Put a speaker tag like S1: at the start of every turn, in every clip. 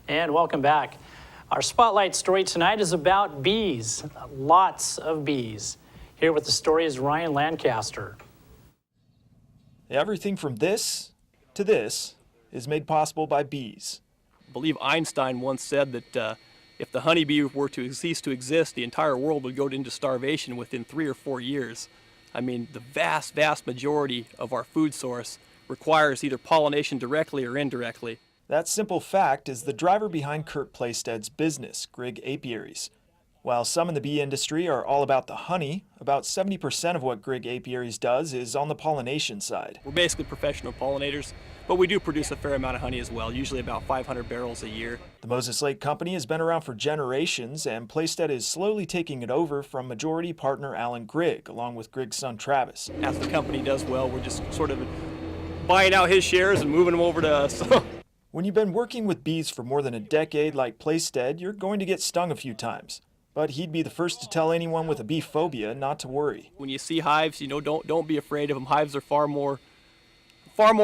S1: And welcome back. Our spotlight story tonight is about bees, lots of bees. Here with the story is Ryan Lancaster.
S2: Everything from this to this is made possible by bees.
S3: I believe Einstein once said that if the honeybee were to cease to exist, the entire world would go into starvation within 3 or 4 years. I mean, the vast, vast majority of our food source requires either pollination directly or indirectly.
S2: That simple fact is the driver behind Kurt Plaisted's business, Grig Apiaries. While some in the bee industry are all about the honey, about 70% of what Grig Apiaries does is on the pollination side.
S3: We're basically professional pollinators, but we do produce a fair amount of honey as well, usually about 500 barrels a year.
S2: The Moses Lake Company has been around for generations, and Plaisted is slowly taking it over from majority partner Alan Grig, along with Grig's son Travis.
S3: As the company does well, we're just sort of buying out his shares and moving them over to us.
S2: When you've been working with bees for more than a decade like Plaisted, you're going to get stung a few times. But he'd be the first to tell anyone with a bee phobia not to worry.
S3: When you see hives, don't be afraid of them. Hives are far more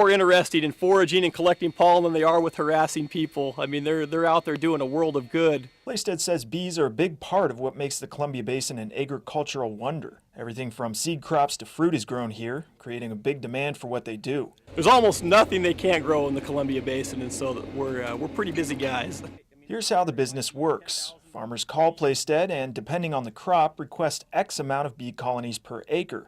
S3: interested in foraging and collecting pollen than they are with harassing people. I mean, they're out there doing a world of good.
S2: Plaisted says bees are a big part of what makes the Columbia Basin an agricultural wonder. Everything from seed crops to fruit is grown here, creating a big demand for what they do.
S3: There's almost nothing they can't grow in the Columbia Basin, and so we're pretty busy guys.
S2: Here's how the business works. Farmers call Plaisted and, depending on the crop, request X amount of bee colonies per acre.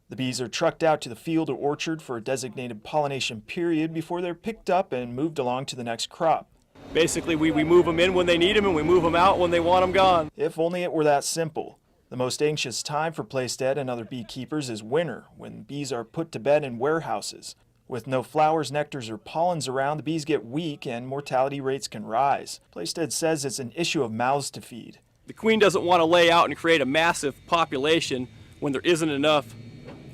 S2: The bees are trucked out to the field or orchard for a designated pollination period before they're picked up and moved along to the next crop.
S3: Basically, we move them in when they need them and we move them out when they want them gone.
S2: If only it were that simple. The most anxious time for Plaisted and other beekeepers is winter, when bees are put to bed in warehouses. With no flowers, nectars, or pollens around, the bees get weak and mortality rates can rise. Plaisted says it's an issue of mouths to feed.
S3: The queen doesn't want to lay out and create a massive population when there isn't enough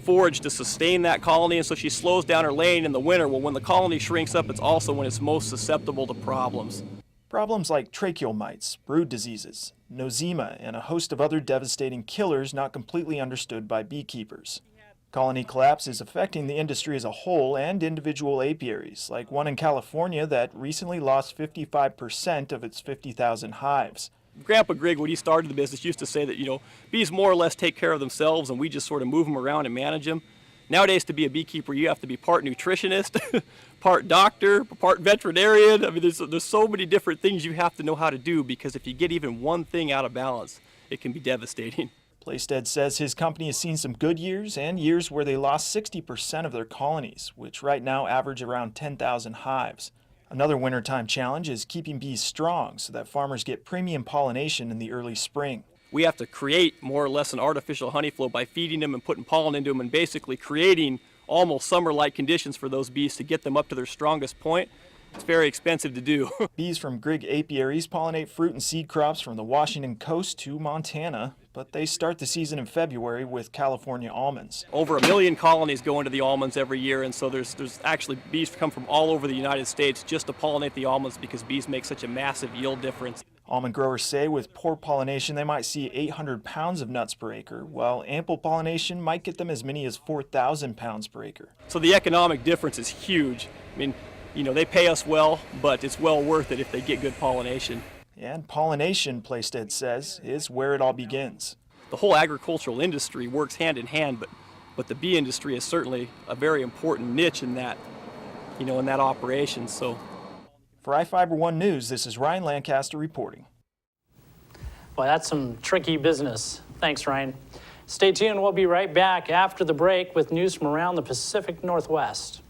S3: forage to sustain that colony, and so she slows down her laying in the winter. Well, when the colony shrinks up, it's also when it's most susceptible to problems.
S2: Problems like tracheal mites, brood diseases, nosema, and a host of other devastating killers not completely understood by beekeepers. Colony collapse is affecting the industry as a whole and individual apiaries, like one in California that recently lost 55% of its 50,000 hives.
S3: Grandpa Grig, when he started the business, used to say that, bees more or less take care of themselves and we just sort of move them around and manage them. Nowadays, to be a beekeeper, you have to be part nutritionist, part doctor, part veterinarian. I mean, there's so many different things you have to know how to do, because if you get even one thing out of balance, it can be devastating.
S2: Plaisted says his company has seen some good years and years where they lost 60% of their colonies, which right now average around 10,000 hives. Another wintertime challenge is keeping bees strong so that farmers get premium pollination in the early spring.
S3: We have to create more or less an artificial honey flow by feeding them and putting pollen into them and basically creating almost summer-like conditions for those bees to get them up to their strongest point. It's very expensive to do.
S2: Bees from Grig Apiaries pollinate fruit and seed crops from the Washington coast to Montana, but they start the season in February with California almonds.
S3: Over 1 million colonies go into the almonds every year, and so there's actually bees come from all over the United States just to pollinate the almonds, because bees make such a massive yield difference.
S2: Almond growers say with poor pollination they might see 800 pounds of nuts per acre, while ample pollination might get them as many as 4,000 pounds per acre.
S3: So the economic difference is huge. I mean, they pay us well, but it's well worth it if they get good pollination.
S2: And pollination, Plaisted says, is where it all begins.
S3: The whole agricultural industry works hand in hand, but the bee industry is certainly a very important niche in that, in that operation. So,
S2: for iFIBER 1 News, this is Ryan Lancaster reporting.
S1: Well, that's some tricky business. Thanks, Ryan. Stay tuned. We'll be right back after the break with news from around the Pacific Northwest.